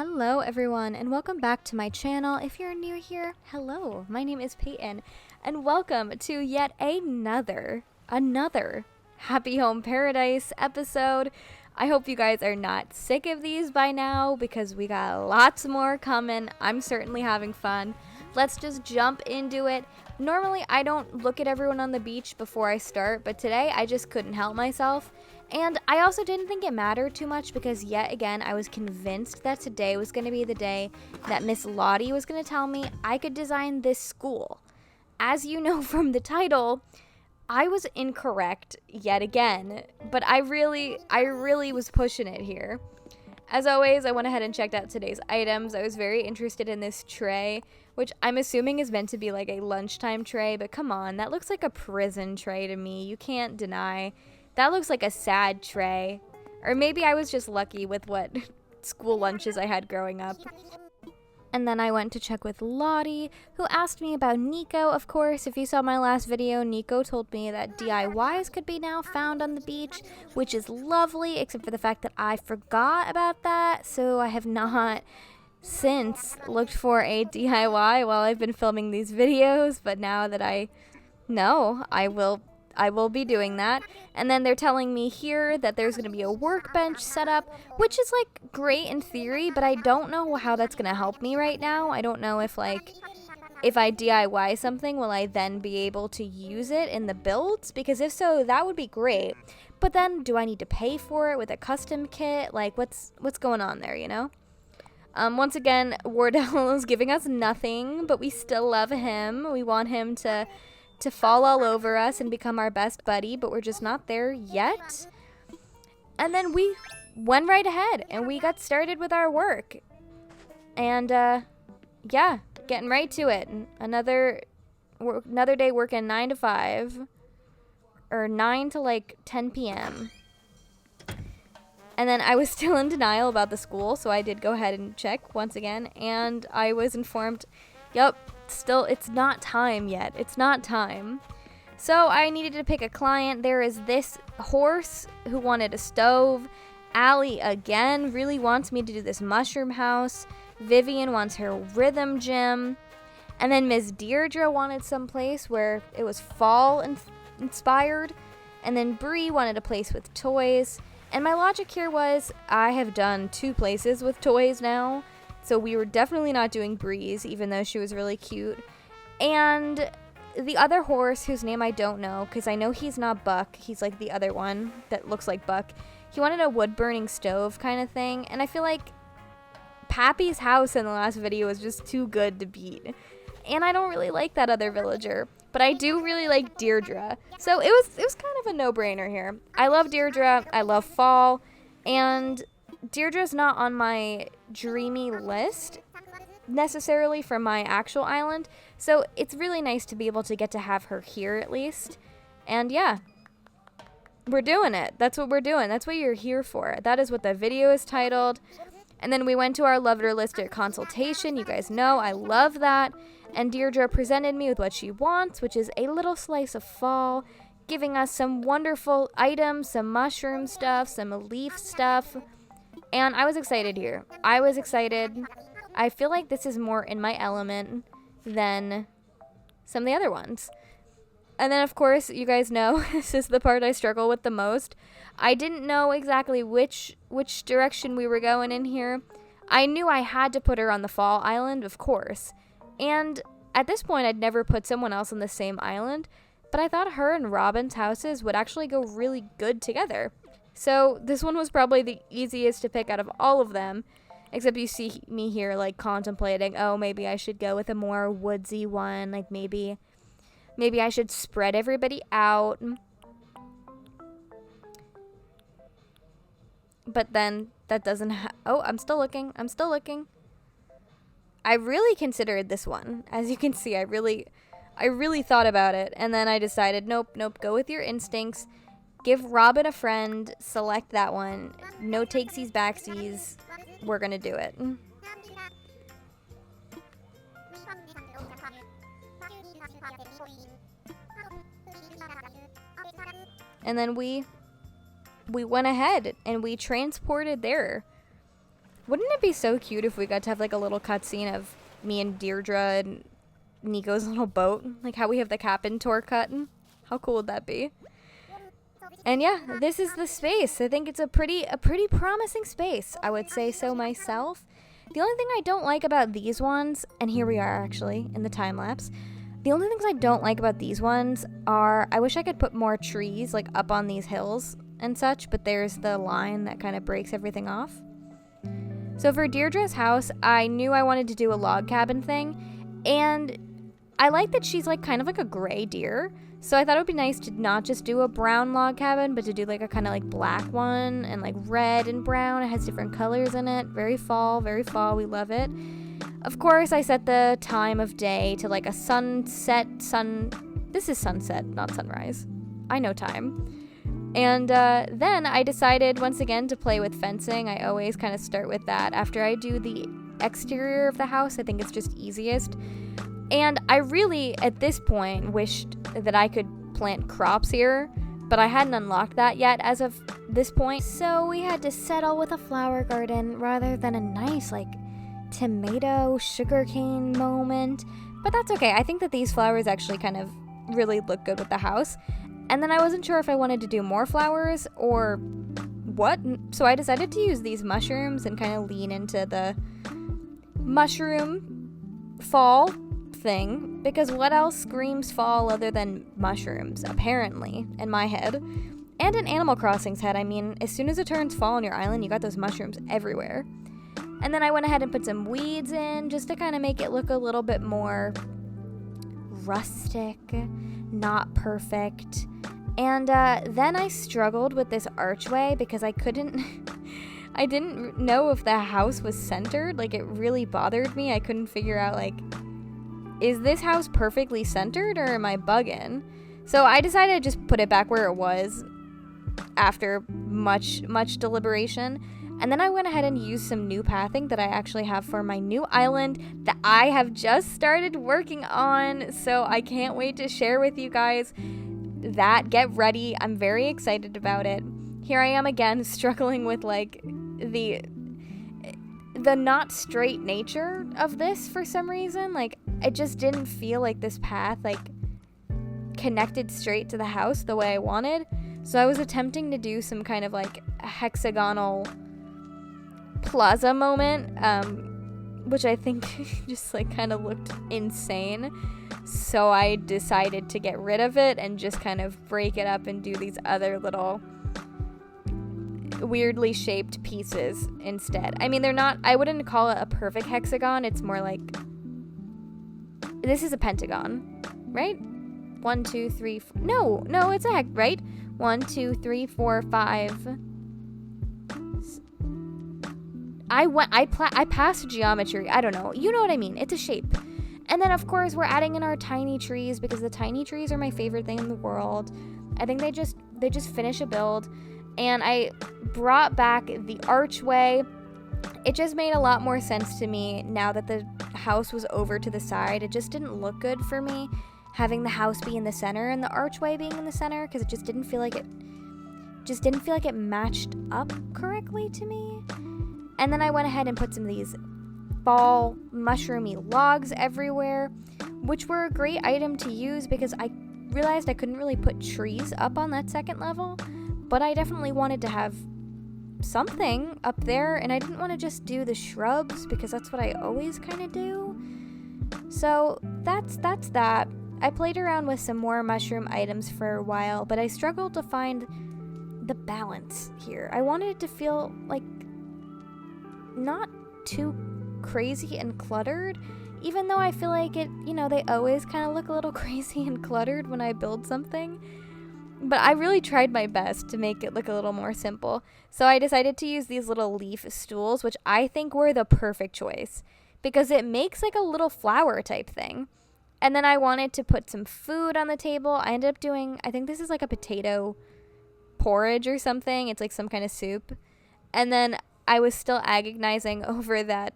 Hello everyone and welcome back to my channel. If you're new here, hello, my name is Peyton and welcome to yet another Happy Home Paradise episode. I hope you guys are not sick of these by now because we got lots more coming. I'm certainly having fun. Let's just jump into it. Normally I don't look at everyone on the beach before I start, but today I just couldn't help myself. And I also didn't think it mattered too much because yet again I was convinced that today was going to be the day that Miss Lottie was going to tell me I could design this school. As you know from the title, I was incorrect yet again, but I really was pushing it here. As always, I went ahead and checked out today's items. I was very interested in this tray, which I'm assuming is meant to be like a lunchtime tray, but come on, that looks like a prison tray to me. You can't deny. That looks like a sad tray. Or maybe I was just lucky with what school lunches I had growing up. And then I went to check with Lottie, who asked me about Nico. Of course, if you saw my last video, Nico told me that DIYs could be now found on the beach, which is lovely, except for the fact that I forgot about that. So I have not since looked for a DIY while I've been filming these videos, but now that I know, I will be doing that. And then they're telling me here that there's going to be a workbench set up, which is like great in theory, but I don't know how that's going to help me right now. I don't know if I DIY something, will I then be able to use it in the builds? Because if so, that would be great. But then do I need to pay for it with a custom kit? Like what's going on there, you know? Once again, Wardell is giving us nothing, but we still love him. We want him to fall all over us and become our best buddy, but we're just not there yet. And then we went right ahead and we got started with our work. And yeah, getting right to it. Another day working 9 to 5 or 9 to like 10 p.m. And then I was still in denial about the school, so I did go ahead and check once again, and I was informed, yep, still it's not time yet. It's not time. So I needed to pick a client. There is this horse who wanted a stove. Allie again really wants me to do this mushroom house. Vivian wants her rhythm gym. And then Miss Deirdre wanted some place where it was fall inspired. And then Bree wanted a place with toys. And my logic here was I have done 2 places with toys now. So we were definitely not doing Breeze, even though she was really cute. And the other horse, whose name I don't know, because I know he's not Buck. He's like the other one that looks like Buck. He wanted a wood-burning stove kind of thing. And I feel like Pappy's house in the last video was just too good to beat. And I don't really like that other villager. But I do really like Deirdre. So it was kind of a no-brainer here. I love Deirdre. I love fall. And Deirdre's not on my dreamy list necessarily for my actual island, so it's really nice to be able to get to have her here at least. And yeah, we're doing it. That's what we're doing. That's what you're here for. That is what the video is titled. And then we went to our Love It or List It consultation. You guys know I love that. And Deirdre presented me with what she wants, which is a little slice of fall, giving us some wonderful items, some mushroom stuff, some leaf stuff. And I was excited here. I was excited. I feel like this is more in my element than some of the other ones. And then, of course, you guys know, this is the part I struggle with the most. I didn't know exactly which direction we were going in here. I knew I had to put her on the fall island, of course. And at this point, I'd never put someone else on the same island. But I thought her and Robin's houses would actually go really good together. So this one was probably the easiest to pick out of all of them, except you see me here like contemplating, oh, maybe I should go with a more woodsy one, like maybe I should spread everybody out. But then that doesn't oh, I'm still looking. I really considered this one. As you can see, I really thought about it, and then I decided, nope, go with your instincts. Give Robin a friend, select that one. No takesies, backsies. We're gonna do it. And then we went ahead and we transported there. Wouldn't it be so cute if we got to have like a little cutscene of me and Deirdre and Nico's little boat? Like how we have the cabin tour cut? How cool would that be? And yeah, this is the space. I think it's a pretty promising space. I would say so myself. The only thing I don't like about these ones, and here we are actually in the time lapse. The only things I don't like about these ones are I wish I could put more trees like up on these hills and such, but there's the line that kind of breaks everything off. So for Deirdre's house, I knew I wanted to do a log cabin thing, and I like that she's like kind of like a gray deer. So I thought it would be nice to not just do a brown log cabin, but to do like a kind of like black one and like red and brown. It has different colors in it. Very fall, we love it. Of course, I set the time of day to like a this is sunset, not sunrise. I know time. And then I decided once again to play with fencing. I always kind of start with that. After I do the exterior of the house, I think it's just easiest. And I really, at this point, wished that I could plant crops here, but I hadn't unlocked that yet as of this point. So we had to settle with a flower garden rather than a nice, like, tomato sugarcane moment. But that's okay. I think that these flowers actually kind of really look good with the house. And then I wasn't sure if I wanted to do more flowers or what. So I decided to use these mushrooms and kind of lean into the mushroom fall thing, because what else screams fall other than mushrooms, apparently, in my head. And in Animal Crossing's head. I mean, as soon as it turns fall on your island, you got those mushrooms everywhere. And then I went ahead and put some weeds in just to kind of make it look a little bit more rustic, not perfect. And then I struggled with this archway because I didn't know if the house was centered. Like, it really bothered me. I couldn't figure out, like, is this house perfectly centered or am I bugging? So I decided to just put it back where it was after much deliberation. And then I went ahead and used some new pathing that I actually have for my new island that I have just started working on. So I can't wait to share with you guys that. Get ready. I'm very excited about it. Here I am again struggling with like the not straight nature of this for some reason. Like, it just didn't feel like this path like connected straight to the house the way I wanted. So I was attempting to do some kind of like hexagonal plaza moment, which I think just like kind of looked insane. So I decided to get rid of it and just kind of break it up and do these other little weirdly shaped pieces instead. I mean, I wouldn't call it a perfect hexagon. It's more like, this is a pentagon, right? 1, 2, 3, no, it's a right? 1, 2, 3, 4, 5. I passed geometry. I don't know. You know what I mean. It's a shape. And then, of course, we're adding in our tiny trees because the tiny trees are my favorite thing in the world. I think they just finish a build. And I brought back the archway. It just made a lot more sense to me now that the house was over to the side. It just didn't look good for me having the house be in the center and the archway being in the center, because it just didn't feel like it matched up correctly to me. And then I went ahead and put some of these fall mushroomy logs everywhere, which were a great item to use because I realized I couldn't really put trees up on that second level, but I definitely wanted to have something up there, and I didn't want to just do the shrubs because that's what I always kind of do. So that's that. I played around with some more mushroom items for a while, but I struggled to find the balance here. I wanted it to feel like not too crazy and cluttered, even though I feel like it, they always kind of look a little crazy and cluttered when I build something. But I really tried my best to make it look a little more simple. So I decided to use these little leaf stools, which I think were the perfect choice because it makes like a little flower type thing. And then I wanted to put some food on the table. I ended up doing, I think this is like a potato porridge or something. It's like some kind of soup. And then I was still agonizing over that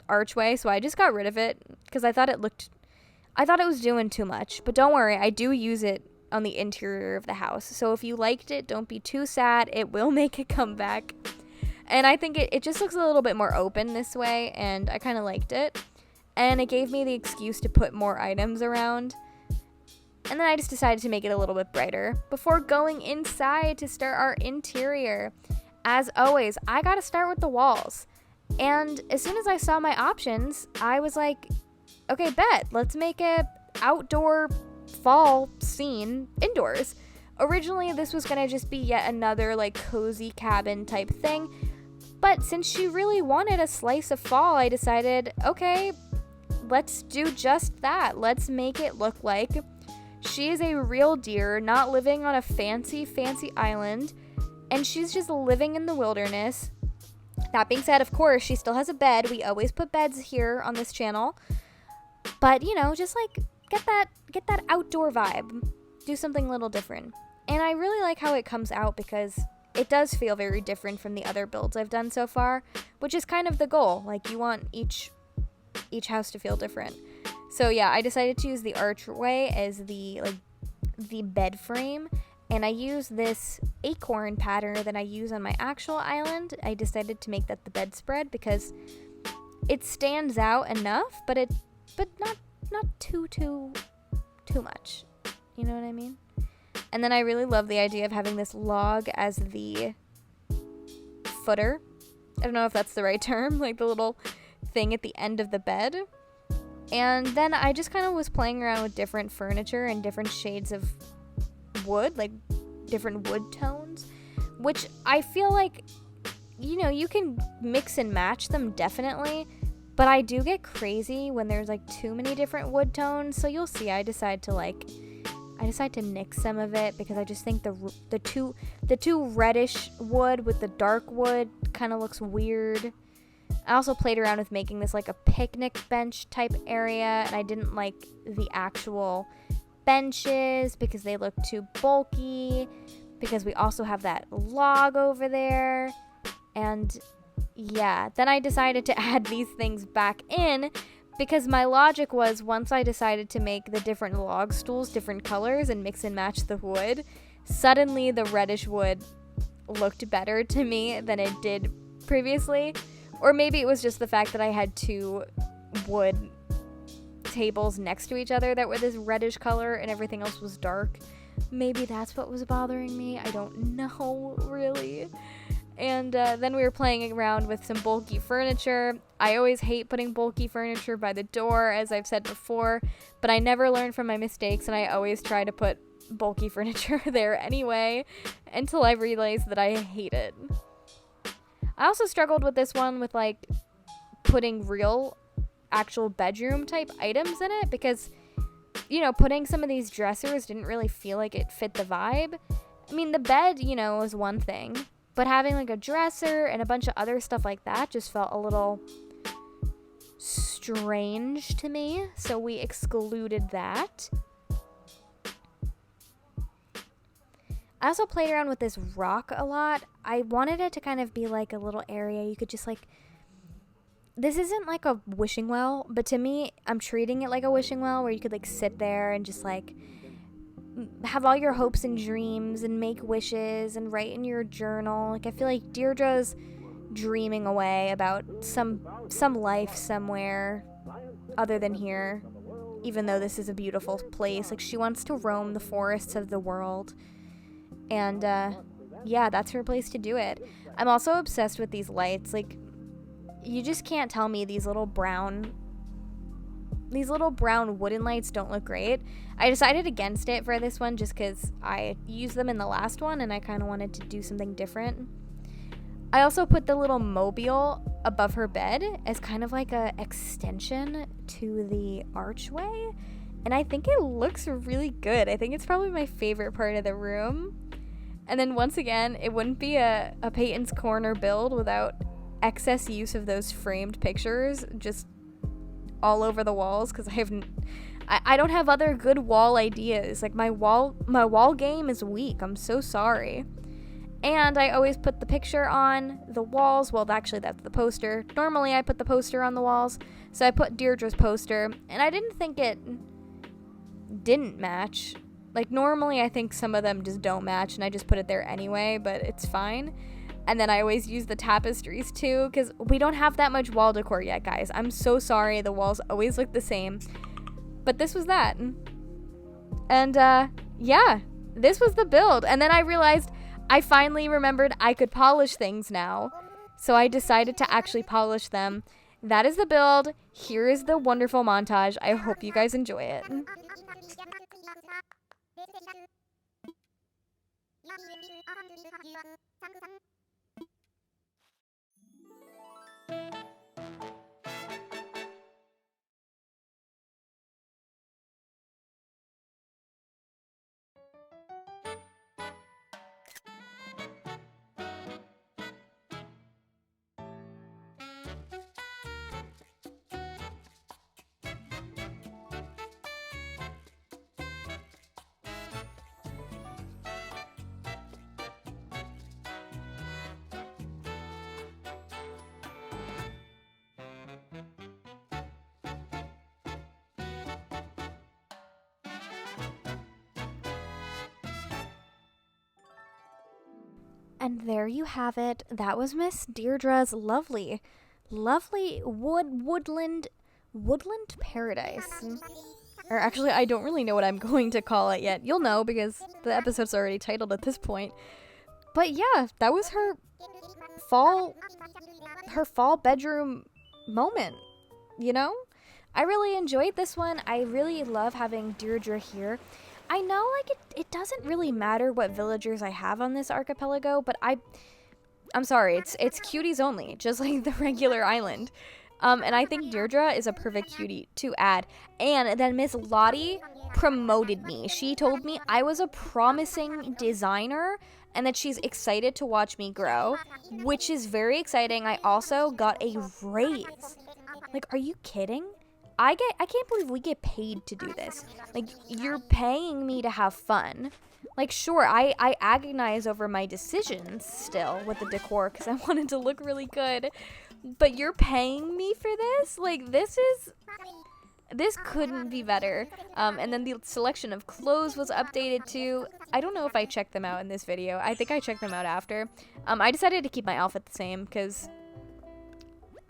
archway, so I just got rid of it because I thought it was doing too much. But don't worry, I do use it on the interior of the house. So if you liked it, don't be too sad. It will make a comeback. And I think it just looks a little bit more open this way, and I kind of liked it. And it gave me the excuse to put more items around. And then I just decided to make it a little bit brighter before going inside to start our interior. As always, I gotta start with the walls. And as soon as I saw my options, I was like, okay, bet, let's make a outdoor fall scene indoors. Originally, this was gonna just be yet another like cozy cabin type thing. But since she really wanted a slice of fall, I decided, okay, let's do just that. Let's make it look like she is a real deer, not living on a fancy island, and she's just living in the wilderness. That being said, of course, she still has a bed. We always put beds here on this channel. But, you know, just like get that outdoor vibe. Do something a little different. And I really like how it comes out because it does feel very different from the other builds I've done so far, which is kind of the goal. Like, you want each house to feel different. So yeah, I decided to use the archway as the bed frame, and I use this acorn pattern that I use on my actual island. I decided to make that the bedspread because it stands out enough, but not too much. You know what I mean? And then I really love the idea of having this log as the footer. I don't know if that's the right term, like the little thing at the end of the bed. And then I just kind of was playing around with different furniture and different shades of wood, like different wood tones, which I feel like, you know, you can mix and match them definitely, but I do get crazy when there's like too many different wood tones. So you'll see, I decide to nix some of it because I just think the two reddish wood with the dark wood kind of looks weird. I also played around with making this like a picnic bench type area, and I didn't like the actual benches because they look too bulky, because we also have that log over there. And yeah, then I decided to add these things back in because my logic was, once I decided to make the different log stools different colors and mix and match the wood, suddenly the reddish wood looked better to me than it did previously. Or maybe it was just the fact that I had two wood tables next to each other that were this reddish color and everything else was dark. Maybe that's what was bothering me. I don't know, really. And then we were playing around with some bulky furniture. I always hate putting bulky furniture by the door, as I've said before, but I never learn from my mistakes, and I always try to put bulky furniture there anyway, until I realized that I hate it. I also struggled with this one with like putting real actual bedroom type items in it because, you know, putting some of these dressers didn't really feel like it fit the vibe. I mean, the bed, you know, was one thing, but having like a dresser and a bunch of other stuff like that just felt a little strange to me, so we excluded that. I also played around with this rock a lot. I wanted it to kind of be like a little area you could just like, this isn't like a wishing well, but to me, I'm treating it like a wishing well where you could like sit there and just like have all your hopes and dreams and make wishes and write in your journal. Like, I feel like Deirdre's dreaming away about some life somewhere other than here, even though this is a beautiful place. Like, she wants to roam the forests of the world. And, yeah, that's her place to do it. I'm also obsessed with these lights. Like, you just can't tell me these little brown wooden lights don't look great. I decided against it for this one just because I used them in the last one and I kind of wanted to do something different. I also put the little mobile above her bed as kind of like a extension to the archway. And I think it looks really good. I think it's probably my favorite part of the room. And then once again, it wouldn't be a Payton's Corner build without excess use of those framed pictures just all over the walls, because I don't have other good wall ideas. Like, my wall game is weak. I'm so sorry. And I always put the picture on the walls. Well, actually, that's the poster. Normally, I put the poster on the walls. So I put Deirdre's poster, and I didn't think it didn't match. Like, normally I think some of them just don't match, and I just put it there anyway, but it's fine. And then I always use the tapestries too, because we don't have that much wall decor yet, guys. I'm so sorry. The walls always look the same. But this was that. And yeah, this was the build. And then I realized I finally remembered I could polish things now. So I decided to actually polish them. That is the build. Here is the wonderful montage. I hope you guys enjoy it. And there you have it. That was Miss Deirdre's lovely woodland paradise. Or actually, I don't really know what I'm going to call it yet. You'll know because the episode's already titled at this point. But yeah, that was her fall bedroom moment, you know? I really enjoyed this one. I really love having Deirdre here. I know, like, it doesn't really matter what villagers I have on this archipelago, but I'm sorry, it's cuties only, just like the regular island. And I think Deirdre is a perfect cutie to add. And then Miss Lottie promoted me. She told me I was a promising designer and that she's excited to watch me grow, which is very exciting. I also got a raise. Like, are you kidding? I can't believe we get paid to do this. Like, you're paying me to have fun. Like, sure, I agonize over my decisions still with the decor because I wanted to look really good. But you're paying me for this? Like, this couldn't be better. And then the selection of clothes was updated too. I don't know if I checked them out in this video. I think I checked them out after. I decided to keep my outfit the same because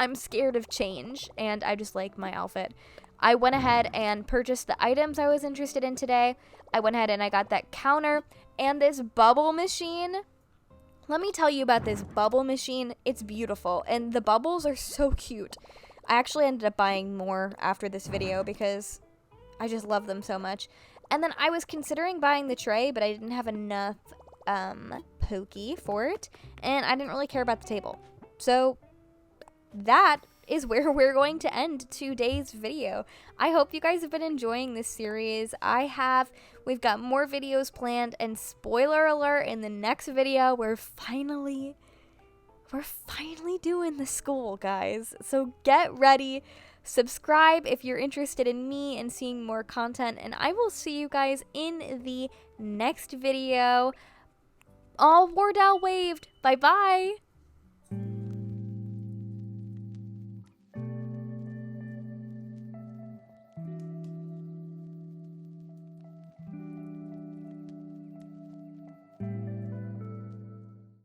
I'm scared of change, and I just like my outfit. I went ahead and purchased the items I was interested in today. I went ahead and I got that counter and this bubble machine. Let me tell you about this bubble machine. It's beautiful, and the bubbles are so cute. I actually ended up buying more after this video because I just love them so much. And then I was considering buying the tray, but I didn't have enough pokey for it, and I didn't really care about the table. So that is where we're going to end today's video. I hope you guys have been enjoying this series. I have. We've got more videos planned, and spoiler alert, in the next video, we're finally doing the school, guys. So get ready. Subscribe if you're interested in me and seeing more content, and I will see you guys in the next video. All Wardell waved. Bye-bye.